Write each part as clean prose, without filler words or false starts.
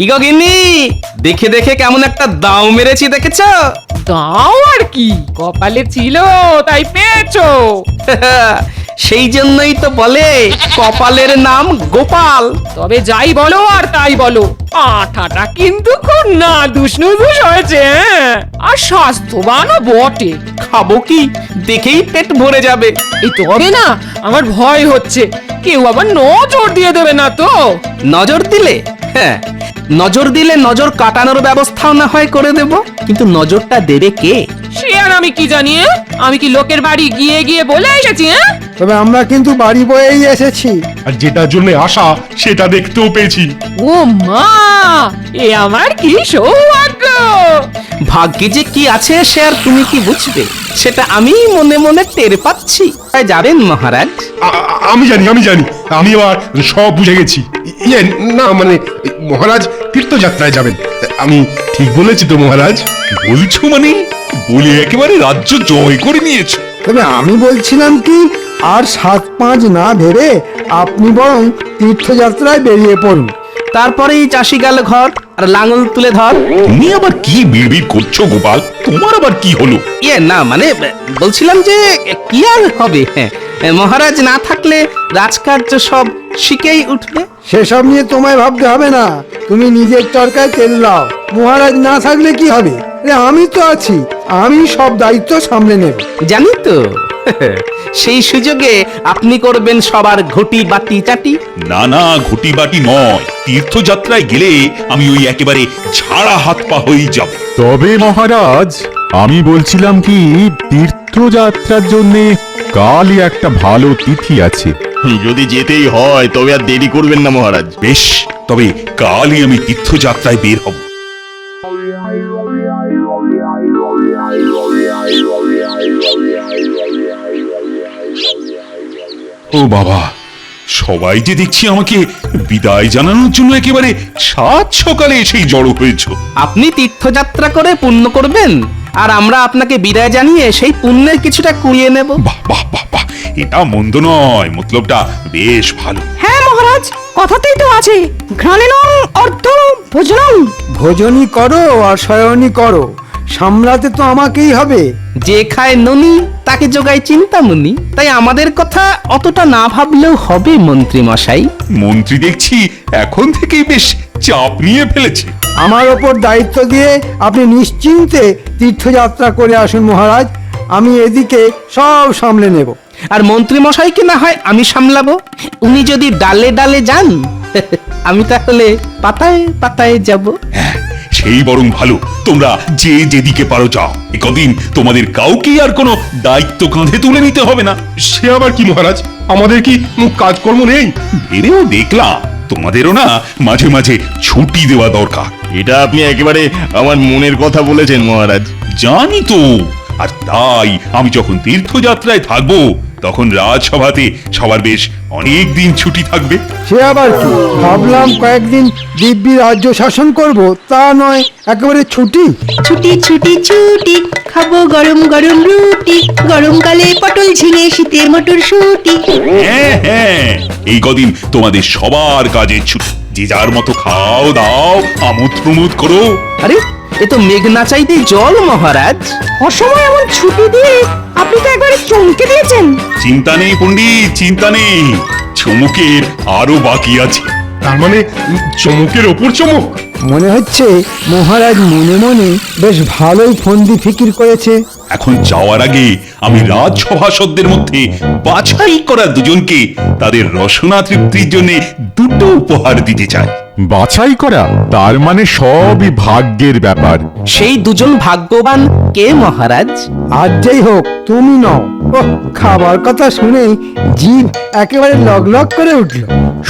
কি গো গিন্নি, দেখে দেখে কেমন একটা দাও মেরেছি দেখেছো? দাও আর কি, কপালে ছিল তাই পেয়েছো। সেই জন্যই তো বলে কপালের নাম গোপাল। তবে যাই বলো আর তাই বলো, আঠাটা কিন্তু খুব না দুষ্ণুদুষ হয়েছে, হ্যাঁ? আর স্বাস্থ্যবানও বটে। খাবো কি, দেখেই পেট ভরে যাবে। এই তবে না, আমার ভয় হচ্ছে কেউ আবার নজর দিয়ে দেবে না তো। নজর দিলে, হ্যাঁ, নজর দিলে নজর কাটানোর ব্যবস্থাও না হয় করে দেব, কিন্তু নজরটা দেবে কে? সে আর আমি কি জানি, আমি কি লোকের বাড়ি গিয়ে গিয়ে বলে এসেছি? হ্যাঁ, তবে আমরা কিন্তু বাড়ি বয়েই এসেছি। আর যেটার জন্য আশা সেটা দেখতেও পেয়েছি। ও মা, এ আমার কি সৌভাগ্য। ভাগ্যে যে কি আছে সে আর তুমি কি বুঝবে, সেটা আমি মনে মনে টের পাচ্ছি। তাই যাবেন মহারাজ? আমি জানি আমি আবার সব বুঝে গেছি। ইয়ে না মানে মহারাজ তীর্থযাত্রায় যাবেন। আমি ঠিক বলেছি তো মহারাজ? বলছো মানে বলে একেবারে রাজ্য জয় করে নিয়েছো। তবে আমি বলছিলাম কি, আর 7-5 না ভেবে আপনি বরং তীর্থযাত্রায় বেরিয়ে পড়ুন। তারপরেই চাষি গেল ঘর, আর লাঙল তুলে ধর। তুমি আবার কি বিড়বিড় করছো গোপাল? তোমার আবার কি হলো? ইয়ে না মানে বলছিলাম যে কি আর হবে, হ্যাঁ, মহারাজ না থাকলে রাজকার্য সব শিখেই উঠবে। সেসব নিয়ে তোমায় ভাবতে হবে না, তুমি নিজের চরকায় তেল দাও। মহারাজ না থাকলে কি হবে? আমি তো আছি, আমি সব দায়িত্ব সামলে নেব। জানি তো। সেই সুযোগে আপনি করবেন সবার ঘটি বাটি চাটি। না ঘটি বাটি নয়, তীর্থযাত্রায় গেলে আমি ওই একেবারে ছাড়া হাত পা হয়ে যাব। তবে মহারাজ, আমি বলছিলাম কি, তীর্থযাত্রার জন্য কালই একটা ভালো তিথি আছে। যদি যেতেই হয় তবে আর দেরি করবেন না মহারাজ। বেশ, তবে কালই আমি তীর্থযাত্রায় বের হব। ও বাবা, সবাই যে দেখছি আমাকে বিদায় জানানোর জন্য একেবারে সাত সকালে এসেই জড়ো হয়েছ। আপনি তীর্থযাত্রা করে পুণ্য করবেন, আর আমরা আপনাকে বিদায় জানিয়ে সেই পুণ্যের কিছুটা কুড়িয়ে নেব। বাহ বাহ বাহ বাহ, এটা মন্দ নয়, মতলবটা বেশ ভালো। হ্যাঁ মহারাজ, কথাতেই তো আছে ঘ্রাণেনং অর্ধ ভোজনং। ভোজনই করো আর শয়নই করো, সামলাতে তো আমাকেই হবে। যে খায় ননি তাকে যোগায় চিন্তামণি। তাই আমাদের কথা অতটা না ভাবলেও হবে মন্ত্রী মশাই। মন্ত্রী দেখছি এখন থেকেই বেশ চাপ নিয়ে ফেলেছে। আমার ওপর দায়িত্ব দিয়ে আপনি নিশ্চিন্তে তীর্থযাত্রা করে আসুন মহারাজ, আমি এদিকে সব সামলে নেব। আর মন্ত্রী মশাইকে না হয় আমি সামলাবো। উনি যদি ডালে ডালে যান, আমি তাহলে পাতায় পাতায় যাব। হ্যাঁ, সেই বরং ভালো। তোমরা যে যেদিকে পারো যাও, একদিন তোমাদের কাউকেই আর কোনো দায়িত্ব কাঁধে তুলে নিতে হবে না। সে আবার কি মহারাজ? আমাদের কি কাজকর্ম নেই? ভেবেও দেখলাম তোমাদেরও না মাঝে মাঝে ছুটি দেওয়া দরকার। এটা আপনি একেবারে আমার মনের কথা বলেছেন মহারাজ। জানি তো, আর তাই আমি যখন তীর্থযাত্রায় থাকবো তখন রাজসভাতে সবার বেশ অনেক দিন ছুটি থাকবে। সে আবার কি, ভাবলাম কয়েকদিন দিব্যি রাজ্য শাসন করব, তা নয় একেবারে ছুটি। ছুটি ছুটি ছুটি, খাবো গরম গরম রুটি, গরমকালে পটল ঝিঙে, শীতে মটর শুটি। হ্যাঁ হ্যাঁ, এই কদিন তোমাদের সবার কাজের ছুটি। যে যার মতো খাও দাও, আমোদ প্রমোদ করো। আরে এ তো মেঘ না চাইতেই জল মহারাজ। অসময় এমন ছুটি দিয়ে আপনি তো একবারে চমকে দিয়েছেন। চিন্তা নেই পণ্ডিত, চিন্তা নেই, চমকের আরো বাকি আছে। তার মানে চমকের ওপর চমক। মনে হচ্ছে মহারাজ মনে মনে বেশ ভালোই ফন্দি ফিকির করেছে। এখন যাওয়ার আগে আমি রাজসভাসদদের মধ্যে বাছাই করা দুজনকে তাদের রসনা তৃপ্তির জন্য দুটো উপহার দিতে চাই। বাছাই করা, তার মানে সবই ভাগ্যের ব্যাপার। সেই দুজন ভাগ্যবান কে মহারাজ? আর যেই হোক তুমি নও। ওহ, খাবার কথা শুনেই জিভ একেবারে লগলগ করে উঠল।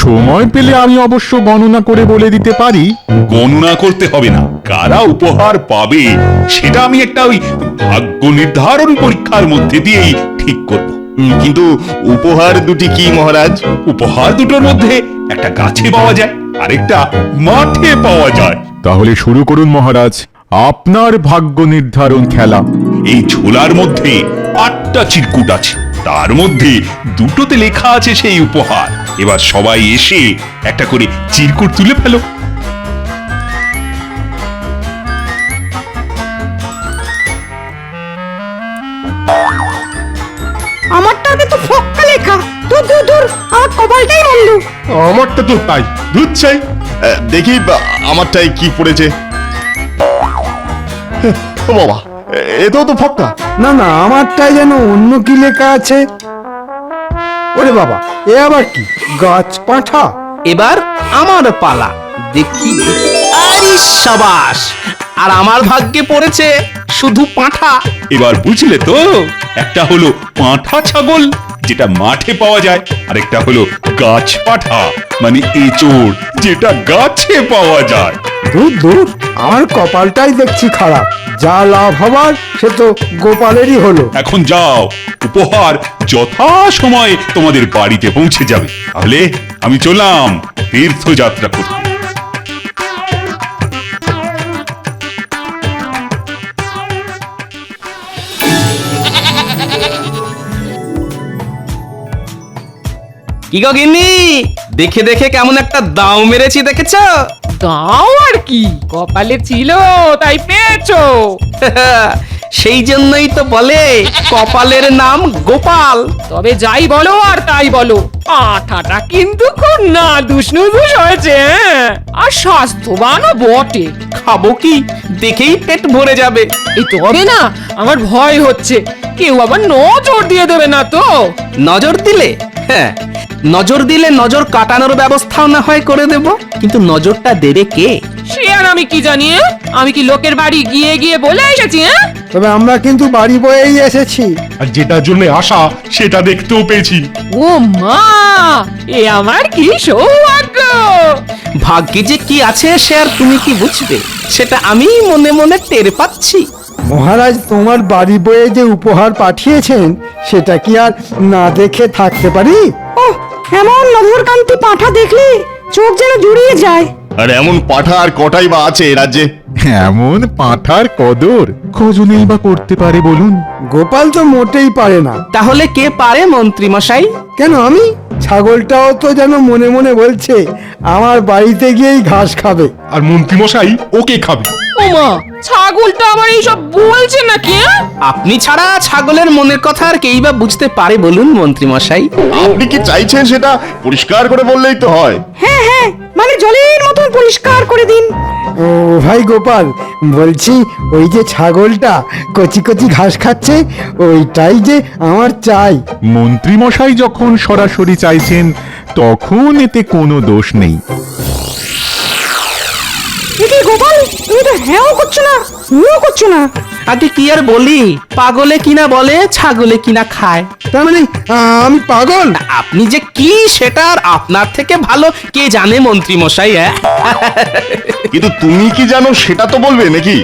সময় পেলে আমি অবশ্য গণনা করে বলে দিতে পারি। গণনা করতে হবে না, কারা উপহার পাবে সেটা আমি একটা ওই ভাগ্য নির্ধারণ পরীক্ষার মধ্যে দিয়েই ঠিক করব। কিন্তু উপহার দুটি কি মহারাজ? উপহার দুটোর মধ্যে একটা গাছে পাওয়া যায়, আরেকটা মাঠে পাওয়া যায়। তাহলে শুরু করুন মহারাজ, আপনার ভাগ্য নির্ধারণ খেলা। এই ঝোলার মধ্যে 8টা চিরকুট আছে, তার মধ্যে দুটোতে লেখা আছে সেই উপহার। এবার সবাই এসে একটা করে চিরকুট তুলে ফেলো। আমার কপালটাই মন্দ। আমারটা তো তাই দুধ চাই। দেখি আমারটাই কি পড়েছে। ও বাবা, এতেও তো ফক্কা। না না, আমারটাই যেন অন্য কি লেখা আছে। ওরে বাবা, এ আবার কি? গাছ পাঠা। এবার আমার পালা, দেখি আরে সাবাস, আর আমার ভাগ্যে পড়েছে শুধু পাঁঠা। এবার বুঝলে তো, একটা হলো পাঁঠা ছাগল যেটা মাঠে পাওয়া যায়, আর একটা হলো গাছ পাঠা মানে এঁচোড় যেটা গাছে পাওয়া যায়। দূর দূর, আমার কপালটাই দেখছি খারাপ। যা লাভ হবার সে তো গোপালেরই হলো। এখন যাও, উপহার যথা সময়ে তোমাদের বাড়িতে পৌঁছে যাবে। তাহলে আমি চললাম তীর্থযাত্রা করতে। কি গো গিন্নি, দেখে দেখে কেমন একটা দাও মেরেছি দেখেছ? দাও আর কি, কপালে ছিল তাই পেয়েছো। সেই জন্যই তো বলে কপালের নাম গোপাল। তবে যাই বলো আর তাই বলো, পাঁঠাটা কিন্তু খুব নাদুস নুদুস হয়েছে, হ্যাঁ? আর স্বাস্থ্যবানও বটে। খাবো কি, দেখেই পেট ভরে যাবে। এই তবে না, আমার ভয় হচ্ছে কেউ আবার নজর দিয়ে দেবে না তো। নজর দিলে, হ্যাঁ, নজর দিলে নজর কাটানোর ব্যবস্থাও না হয় করে দেব, কিন্তু নজরটা দেবে কে? সে আর আমি কি জানি, হ্যাঁ? আমি কি লোকের বাড়ি গিয়ে গিয়ে বলে এসেছি, হ্যাঁ? তবে আমরা কিন্তু বাড়ি বয়েই এসেছি। আর যেটার জন্য আশা সেটা দেখতেও পেয়েছি। ও মা, এ আমার কি সৌভাগ্য! ভাগ্যে যে কি আছে সে আর তুমি কি বুঝবে, সেটা আমি মনে মনে টের পাচ্ছি। মহারাজ তোমার বাড়ি বয়ে যে উপহার পাঠিয়েছেন সেটা কি আর না দেখে থাকতে পারি? ও, এমন নভরকান্তি পাঁঠা দেখলে চোখ যেন জুড়িয়ে যায়। আর এমন পাঠা আর কটাই বা আছে এ রাজ্যে? এমন পাঁঠার কদর কজনেই বা করতে পারে বলুন? গোপাল তো মোটেই পারে না। তাহলে কে পারে মন্ত্রী মশাই? কেন আমি? ছাগলটাও তো যেন মনে মনে বলছে আমার বাড়িতে গিয়েই ঘাস খাবে। আর মন্ত্রীমশাই ওকে খাবে। ও মা, ছাগলটা আবার এইসব বলছে নাকি, হ্যাঁ? আপনি ছাড়া ছাগলের মনের কথা আর কেই বা বুঝতে পারে বলুন মন্ত্রী মশাই? আপনি কি চাইছেন সেটা পরিষ্কার করে বললেই তো হয়। হ্যাঁ হ্যাঁ, মানে জলের মতন পরিষ্কার করে দিন। ও ভাই গোপাল, বলছি ওই যে ছাগলটা কচি কচি ঘাস খাচ্ছে ওইটাই যে আমার চাই। মন্ত্রী মশাই যখন সরাসরি চাইছেন তখন এতে কোনো দোষ নেই। একে গোপাল, তুমি তো হ্যাঁও করছো না হুঁও করছো না। আগে কি আর বলি, পাগলে কিনা বলে ছাগলে কিনা খায়। তার মানে আমি পাগল? আপনি যে কি সেটা আর আপনার থেকে ভালো কে জানে মন্ত্রী মশাই? কিন্তু তুমি কি জানো সেটা তো বলবে নাকি?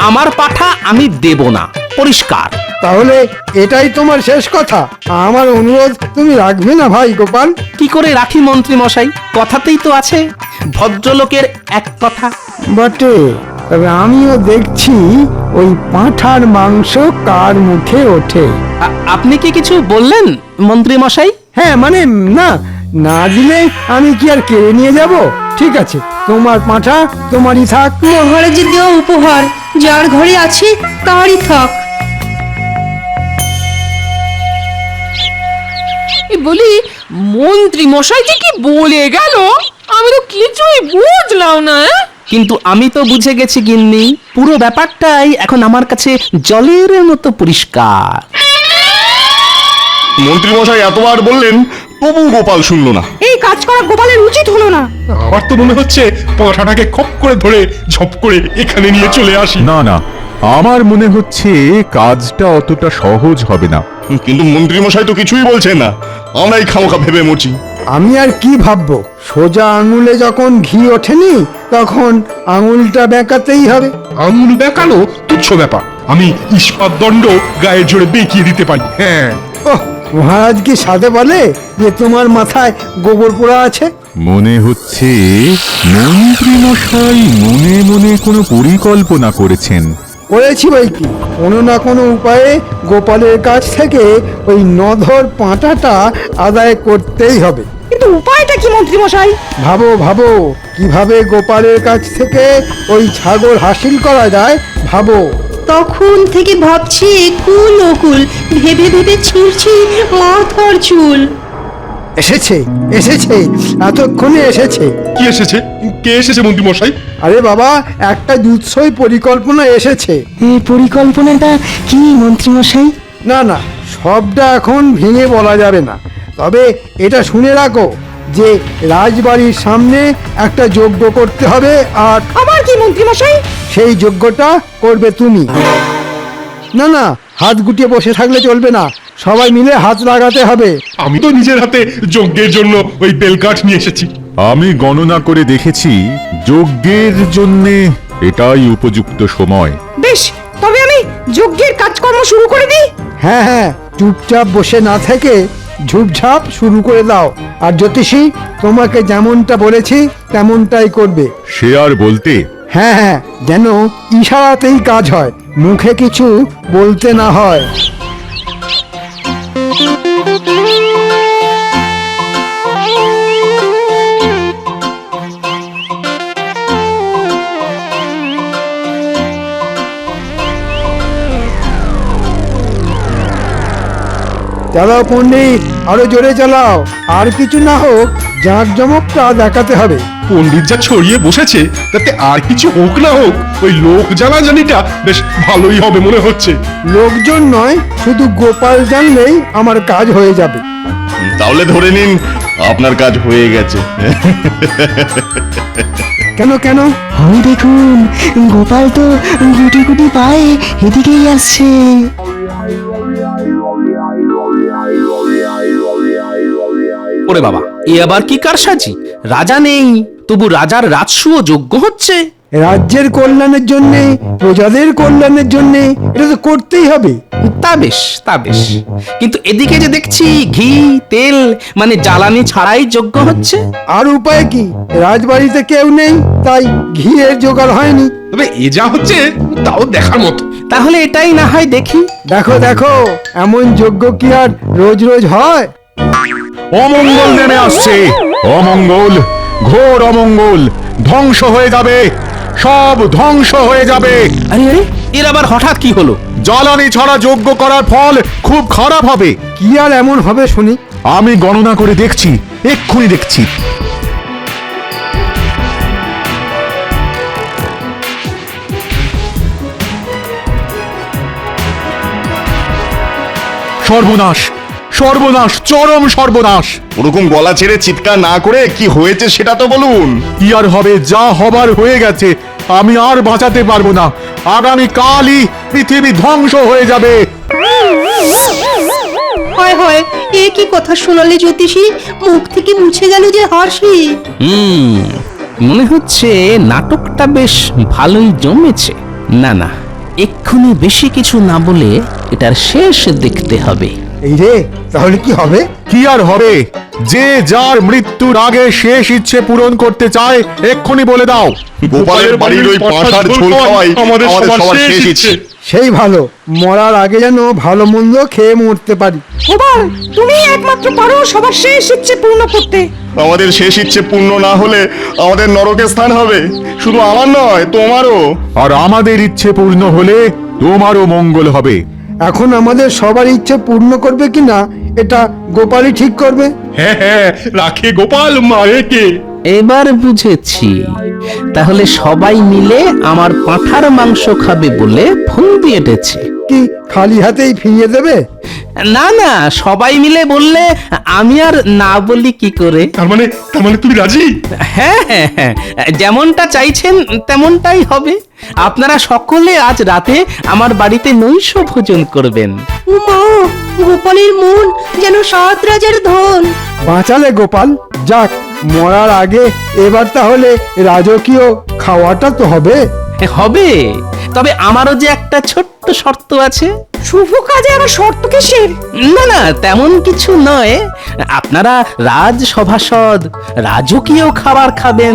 আমার পাঠা আমি দেব না, পরিষ্কার। তাহলে এটাই তোমার শেষ কথা? আমার অনুরোধ তুমি রাখবে না ভাই গোপাল? কি করে রাখি মন্ত্রী মশাই, কথাতেই তো আছে ভদ্রলোকের এক কথা। বটে, তবে আমিও দেখছি ওই পাঁঠার মাংস কার মুখে ওঠে। আপনি কি কিছু বললেন মন্ত্রী মশাই? হ্যাঁ মানে না, না দিলে আমি কি আর কেড়ে নিয়ে যাব? ঠিক আছে, তোমার পাঁঠা তোমারই থাক। মহারাজের দেওয়া উপহার যার ঘরে আছে তারই থাক। বলি, মন্ত্রী মশাই যে কি বলে গেল আমি তো কিছুই বুঝলাম না, হ্যাঁ? কিন্তু আমি তো বুঝে গেছি গিন্নি, পুরো ব্যাপারটাই এখন আমার কাছে জলের মতো পরিষ্কার। মন্ত্রী মশাই এতবার বললেন তবু গোপাল শুনলো না। এই কাজ করা গোপালের উচিত হলো না। আমার তো মনে হচ্ছে পাঁঠাটাকে খপ করে ধরে ঝপ করে এখানে নিয়ে চলে আসি। না না, আমার মনে হচ্ছে কাজটা অতটা সহজ হবে না। কিন্তু মন্ত্রী মশাই তো কিছুই বলছেন না, আমরাই খামোখা ভেবে মরছি। আমি আর কি ভাববো? সোজা আঙুলে যখন ঘি ওঠেনি তখন আঙুলটা বেঁকাতেই হবে। আঙুল বেঁকানো তুচ্ছ ব্যাপার, আমি ইস্পাত দণ্ড গায়ের জোরে বেঁকিয়ে দিতে পারি। হ্যাঁ, ওহ, মহারাজ কি সাধে বলে যে তোমার মাথায় গোবর পোড়া আছে? মনে হচ্ছে মন্ত্রী মশাই মনে মনে কোনো পরিকল্পনা করেছেন। করেছি বই কি, কোনো না কোনো উপায়ে গোপালের কাছ থেকে ওই নধর পাঁঠাটা আদায় করতেই হবে। কিন্তু উপায়টা কি মন্ত্রী মশাই? ভাবো ভাবো, কিভাবে গোপালের কাছ থেকে ওই ছাগল হাসিল করা যায় ভাবো। তখন থেকে ভাবছি কুল অকুল, ভেবে ভেবে ছিঁড়ছি মাথার চুল। এসেছে এসেছে এতক্ষণে এসেছে। কি এসেছে? কে এসেছে মন্ত্রী মশাই? আরে বাবা, একটা জুৎসই পরিকল্পনা এসেছে। এই পরিকল্পনাটা কি মন্ত্রী মশাই? না না, সবটা এখন ভেঙে বলা যাবে না, তবে এটা শুনে রাখো যে রাজবাড়ির সামনে একটা যজ্ঞ করতে হবে, আর আবার কি মন্ত্রী মশাই? সেই যজ্ঞটা করবে তুমি। না না, হাত গুটিয়ে বসে থাকলে চলবে না, সবাই মিলে হাত লাগাতে হবে। আমি তো নিজের হাতে যজ্ঞের জন্য ওই বেলকাঠ নিয়ে এসেছি। আমি গণনা করে দেখেছি যজ্ঞের জন্যে এটাই উপযুক্ত সময়। বেশ, তবে আমি যজ্ঞের কাজকর্ম শুরু করে দিই। হ্যাঁ হ্যাঁ, চুপচাপ বসে না থেকে ঝুপঝাপ শুরু করে দাও। আর জ্যোতিষী, তোমাকে যেমনটা বলেছি তেমনটাই করবে। সে আর বলতে। হ্যাঁ হ্যাঁ, যেন ইশারাতেই কাজ হয়, মুখে কিছু বলতে না হয়। চালাও পণ্ডিত, আরো জোরে চালাও। আর কিছু না হোক, জাঁকজমকটা দেখাতে হবে। পণ্ডিত যা ছড়িয়ে বসেছে তাতে আর কিছু হোক না হোক, ওই লোক জানাজানিটা বেশ ভালোই হবে মনে হচ্ছে। লোকজন নয়, শুধু গোপাল জানলেই আমার কাজ হয়ে যাবে। তাহলে ধরে নিন আপনার কাজ হয়ে গেছে। কেন কেন? ওই দেখুন, গোপাল তো গুটি গুটি পায়ে এদিকেই আসছে। ওরে বাবা, এ আবার কি কারসাজি? রাজা নেই, তবু রাজার রাজসূয় যজ্ঞ হচ্ছে। রাজ্যের কল্যাণের জন্য, প্রজাদের কল্যাণের জন্য এটা তো করতেই হবে। তা বেশ, তা বেশ, কিন্তু এদিকে যে দেখছি ঘি তেল মানে জ্বালানি ছাড়াই যজ্ঞ হচ্ছে। আর উপায় কি? রাজবাড়িতে কেউ নেই, তাই ঘিয়ের জোগাড় হয়নি। তবে এ যা হচ্ছে তাও দেখার মতো। তাহলে এটাই না হয় দেখি। দেখো দেখো, এমন যজ্ঞ কি আর রোজ রোজ হয়? অমঙ্গল নেমে আসছে, অমঙ্গল, ঘোর অমঙ্গল। ধ্বংস হয়ে যাবে, সব ধ্বংস হয়ে যাবে। আরে আরে, এর আবার হঠাৎ কি হলো? জ্বালানি ছাড়া যজ্ঞ করার ফল খুব খারাপ হবে। কি আর এমন হবে শুনি? আমি গণনা করে দেখছি, এক্ষুনি দেখছি। সর্বনাশ, সর্বনাশ, চরম সর্বনাশ। ওরকম গলা ছেড়ে চিৎকার না করে কি হয়েছে সেটা তো বলুন। কি আর হবে, যা হবার হয়ে গেছে, আমি আর বাঁচাতে পারবো না। আগামী কালই পৃথিবী ধ্বংস হয়ে যাবে। হয় হয়, এ কি কথা শোনালে জ্যোতিষী? মুখ থেকে মুছে গেল যে হাসি। মনে হচ্ছে নাটকটা বেশ ভালোই জমেছে। না না, এক্ষুনি বেশি কিছু না বলে এটার শেষ দেখতে হবে। এই রে, তাহলে কি হবে? কি আর হবে? যে যার মৃত্যুর আগে শেষ ইচ্ছে পূরণ করতে চায় এক্ষুনি বলে দাও। গোপালের বাড়ির ওই পাঁঠার ঝোল খাওয়াই আমাদের সবার শেষ ইচ্ছে। সেই ভালো, মরার আগে যেন ভালো মন্দ খেয়ে মরতে পারি। গোপাল, তুমি একমাত্র পারো সবার শেষ ইচ্ছে পূর্ণ করতে। আমাদের শেষ ইচ্ছে পূর্ণ না হলে আমাদের নরকে স্থান হবে, শুধু আমার নয় তোমারও। আর আমাদের ইচ্ছে পূর্ণ হলে তোমারও মঙ্গল হবে। এখন আমাদের সবার ইচ্ছে পূর্ণ করবে কিনা এটা গোপালই ঠিক করবে। হ্যাঁ হ্যাঁ, রাখে গোপাল, মারে কে? এবার বুঝেছি, তাহলে সবাই মিলে আমার পাঁঠার মাংস খাবে বলে ফন্দি এঁটেছে। কি খালি হাতেই ফিরিয়ে দেবে? না না, সবাই মিলে বললে আমি আর না বলি কি করে? তার মানে তুমি রাজি? হ্যাঁ হ্যাঁ হ্যাঁ, যেমনটা চাইছেন তেমনটাই হবে। আপনারা সকলে আজ রাতে আমার বাড়িতে নৈশ ভোজন করবেন। উমা, গোপালের মন যেন 7 রাজার ধন। বাঁচালে গোপাল। যাক, মরার আগে এবার তাহলে রাজকীয় খাওয়াটা তো হবে। হবে, তবে আমারও যে একটা ছোট্ট শর্ত আছে। শুভ কাজে আবার শর্ত কিসের? না না, তেমন কিছু নয়। আপনারা রাজসভাসদ, রাজকীয় খাবার খাবেন,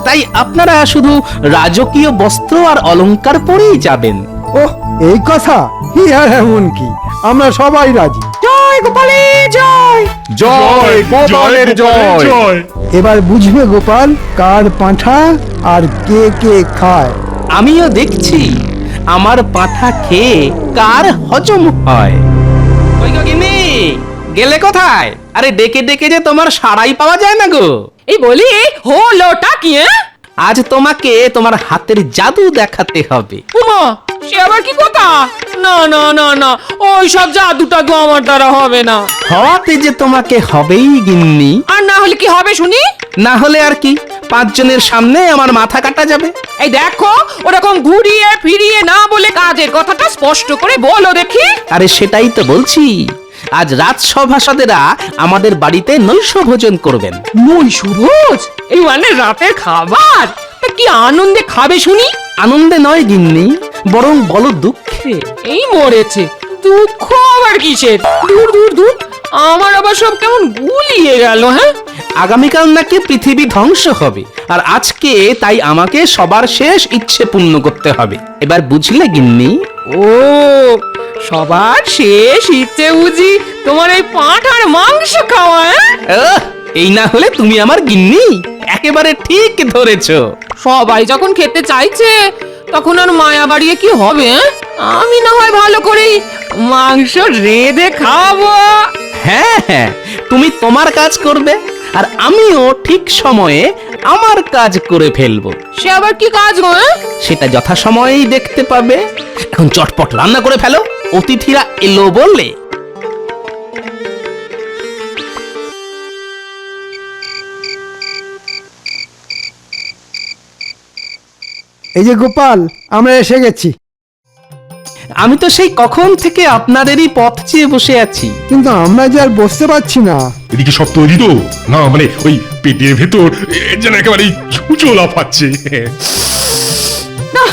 তাই আপনারা শুধু রাজকীয় বস্ত্র আর অলংকার পরেই যাবেন। ওহ, এই কথা? কি আর এমন কি, আমরা সবাই রাজি। জয় গোপালের জয়। জয় গোপালের জয়। এবার বুঝবে গোপাল কার পাঁঠা আর কে কে খায়। আমিও দেখছি আমার পাঁঠা খেয়ে কার হজম হয়। ওই গো গিন্নি, গেলে কোথায়? আরে ডেকে ডেকে যে তোমার সাড়াই পাওয়া যায় না গো। এই বলি হলোটা কি? আজ তোমাকে তোমার হাতের জাদু দেখাতে হবে। উমা, সে আবার কি কথা? না না না না, ওই সব জাদুটা তো আমার দ্বারা হবে না। হওয়াতে যে তোমাকে হবেই গিন্নি। আর না হলে কি হবে শুনি? না হলে আর কি, 5 জনের সামনে আমার মাথা কাটা যাবে। এই দেখো, ওরকম ঘুরিয়ে ফিরিয়ে না বলে কাজের কথাটা স্পষ্ট করে বলো দেখি। আরে সেটাই তো বলছি, আজ রাজসভাসদেরা আমাদের বাড়িতে নৈশ ভোজন করবেন। নৈশভোজ? এই মানে রাতের খাবার? তা কি আনন্দে খাবে শুনি? আনন্দে নয় গিন্নি, বরং বলো দুঃখে। এই মরেছে, দুঃখ আবার কিসের? দূর দূর দূর, আমার আবার সব কেমন গুলিয়ে গেল। হ্যাঁ, আগামীকাল নাকি পৃথিবী ধ্বংস হবে, আর আজকে তাই আমাকে সবার শেষ ইচ্ছে পূর্ণ করতে হবে। এবার বুঝলে গিন্নি? ও সবার শেষ ইচ্ছে বুঝি তোমার এই পাঁঠার মাংস খাওয়া? আহ, এই না হলে তুমি আমার গিন্নি? একেবারে ঠিক ধরেছো। সবাই যখন খেতে চাইছে তখন আর মায়া বাড়িয়ে কি হবে? আমি না হয় ভালো করেই মাংস রেঁধে খাবো। হ্যাঁ হ্যাঁ, তুমি তোমার কাজ করবে, আর আমিও ঠিক সময়ে আমার কাজ করে ফেলবো। সে আবার কি কাজ গো? সেটা যথাসময়েই দেখতে পাবে। এখন চটপট রান্না করে ফেলো, অতিথিরা এলো বললে। এই যে গোপাল, আমরা এসে গেছি। আমি তো সেই কখন থেকে আপনাদেরই পথ চেয়ে বসে আছি। কিন্তু আমরা যে আর বসতে পারছি না। এদিকে সব তৈরি তো? না মানে ওই পেটের ভেতর যেন একেবারে ছুঁচো লাফাচ্ছে। না,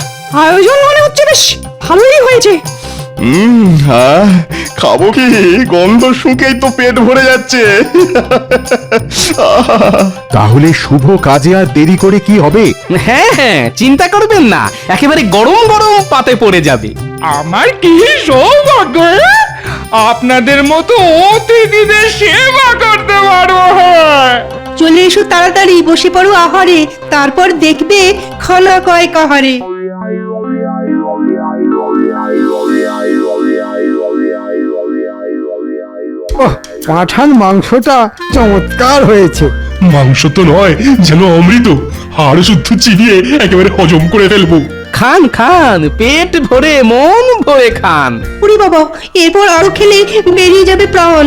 আয়োজন মনে হচ্ছে বেশ ভালোই হয়েছে। হ্যাঁ, খাবো কি? গন্ধ শুকেই তো পেট ভরে যাচ্ছে। তাহলে শুভ কাজে আর দেরি করে কি হবে? হ্যাঁ হ্যাঁ, চিন্তা করবেন না, একেবারে গরম গরম পাতে পড়ে যাবে। আমার কি সৌভাগ্য, আপনাদের মতো অতিথিদের সেবা করতে পারবো। চলে এসো তাড়াতাড়ি, বসে পড়ো আহারে, তারপর দেখবে খানা কয় কাহারে। ওহ, পাঁঠার মাংসটা চমৎকার হয়েছে। মাংস তো নয়, যেন অমৃত। হাড় শুদ্ধ চিবিয়ে একেবারে হজম করে ফেলবো। খান খান, পেট ভরে মন ভরে খান। উরি বাবা, এরপর আরো খেলে বেরিয়ে যাবে প্রাণ।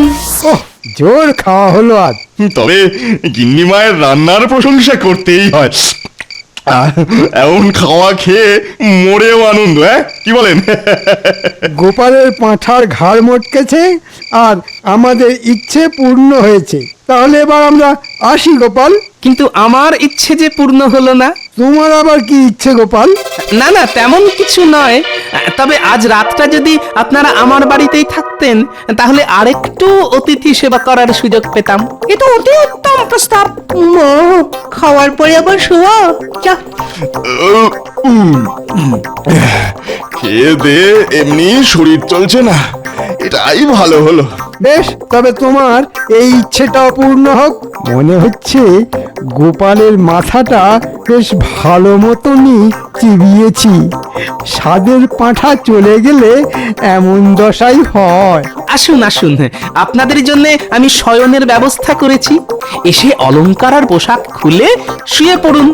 ওহ, জোর খাওয়া হলো আজ। তবে গিন্নি মায়ের রান্নার প্রশংসা করতেই হয়। এমন খাওয়া খেয়ে মরেও আনন্দ, হ্যাঁ কি বলেন? গোপালের পাঁঠার ঘাড় মটকেছে, আর আমাদের ইচ্ছে পূর্ণ হয়েছে। তাহলে এবার আমরা আসি গোপাল। কিন্তু আমার ইচ্ছে যে পূর্ণ হলো না। তোমার আবার কি ইচ্ছে গোপাল? না না, তেমন কিছু নয়, তবে আজ রাতটা যদি আপনারা আমার বাড়িতেই থাকতেন, তাহলে আরেকটু অতিথি সেবা করার সুযোগ পেতাম। এ তো অতি উত্তম প্রস্তাব। মা, খাওয়ার পরে আবার শোয়া যা। খেয়ে দে এমনি শরীর চলছে না, এটাই ভালো হলো। বেশ, তবে তোমার এই ইচ্ছেটাও পূর্ণ হোক। মনে হচ্ছে গোপালের মাথাটা বেশ ভালো মতনই চিবিয়েছি। স্বাদের পাঁঠা চলে গেলে এমন দশাই হয়। আসুন আসুন, আপনাদের জন্য আমি শয়নের ব্যবস্থা করেছি। এসে অলংকার আর পোশাক খুলে শুয়ে পড়ুন।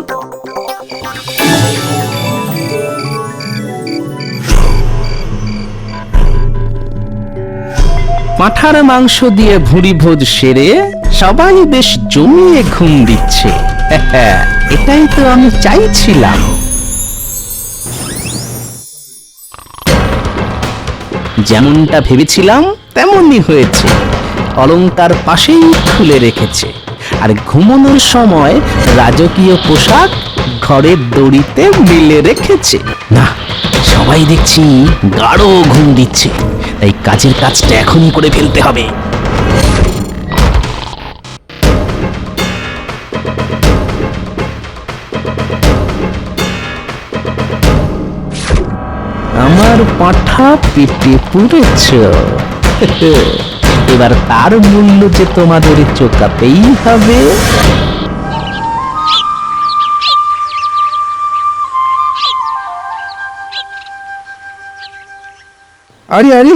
পাঁঠার মাংস দিয়ে ভুঁড়ি ভোজ সেরে সবাই বেশ জমিয়ে ঘুম দিচ্ছে। এটাই তো আমি চাইছিলাম। যেমনটা ভেবেছিলাম তেমনই হয়েছে। অলংকার পাশেই খুলে রেখেছে, আর ঘুমানোর সময় রাজকীয় পোশাক ঘরের দড়িতে মেলে রেখেছে। না, সবাই দেখছি গাঢ় ঘুম দিচ্ছে, তাই কাজের কাজটা এখনই করে ফেলতে হবে। আমার পাঁঠা পেটে পুড়েছ, এবার তার মূল্য যে তোমাদের চোকাতেই হবে। আরে আরে,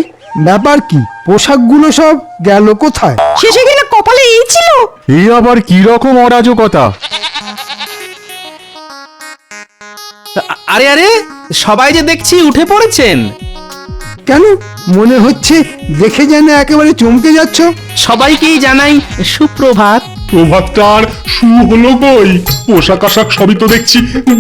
ব্যাপার কি? পোশাকগুলো সব গেল কোথায়? শেষে কিনা কপালে এই আবার কি রকম অরাজকতা? আরে আরে, সবাই যে দেখছি উঠে পড়েছেন। কেন মনে হচ্ছে দেখে যেন একেবারে চমকে যাচ্ছ? সবাইকেই জানাই সুপ্রভাত। প্রভাতটার শু হলো কই? পোশাক আশাক সবই তো দেখছি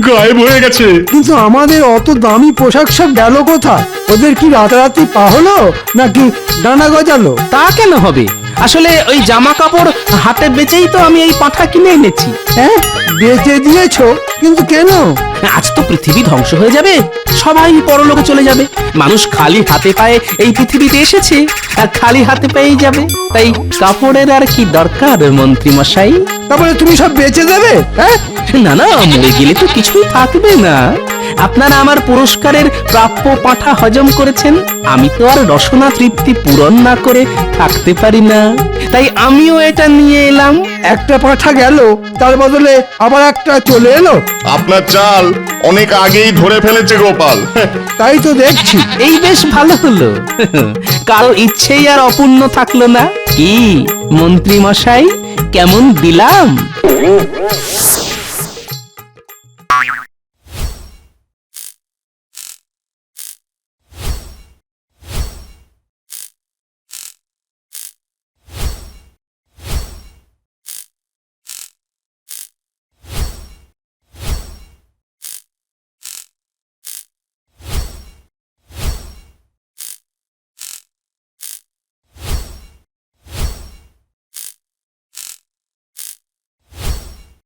গায়েব হয়ে গেছে। কিন্তু আমাদের অত দামি পোশাক সব গেল কোথায়? ওদের কি রাতারাতি পা হলো নাকি ডানা গজালো? তা কেন হবে? আসলে ওই জামা কাপড় হাতে বেচেই তো আমি এই পাঁঠা কিনে এনেছি। হ্যাঁ, বেচে দিয়েছো, কিন্তু কেন? আজ তো পৃথিবী ধ্বংস হয়ে যাবে, সবাই পরলোকে চলে যাবে। মানুষ খালি হাতে পায়ে এই পৃথিবীতে এসেছে আর খালি হাতে পেয়েই যাবে। তাই কাপড়ের আর কি দরকার মন্ত্রী মশাই? তারপরে তুমি সব বেচে দেবে? হ্যাঁ, না না, মরে গেলে তো কিছুই থাকবে না। আপনারা আমার পুরস্কারের প্রাপ্য পাঁঠা হজম করেছেন, আমি তো আর রসনা তৃপ্তি পূরণ না করে থাকতে পারি না। তাই আমিও এটা নিয়ে এলাম। একটা পাঁঠা গেল, তার বদলে আবার একটা চলে এলো। আপনার চাল অনেক আগেই ধরে ফেলেছে গোপাল। তাই তো দেখছি। এই বেশ ভালো হলো, কারো ইচ্ছেই আর অপূর্ণ থাকলো না। কি মন্ত্রী মশাই, কেমন দিলাম?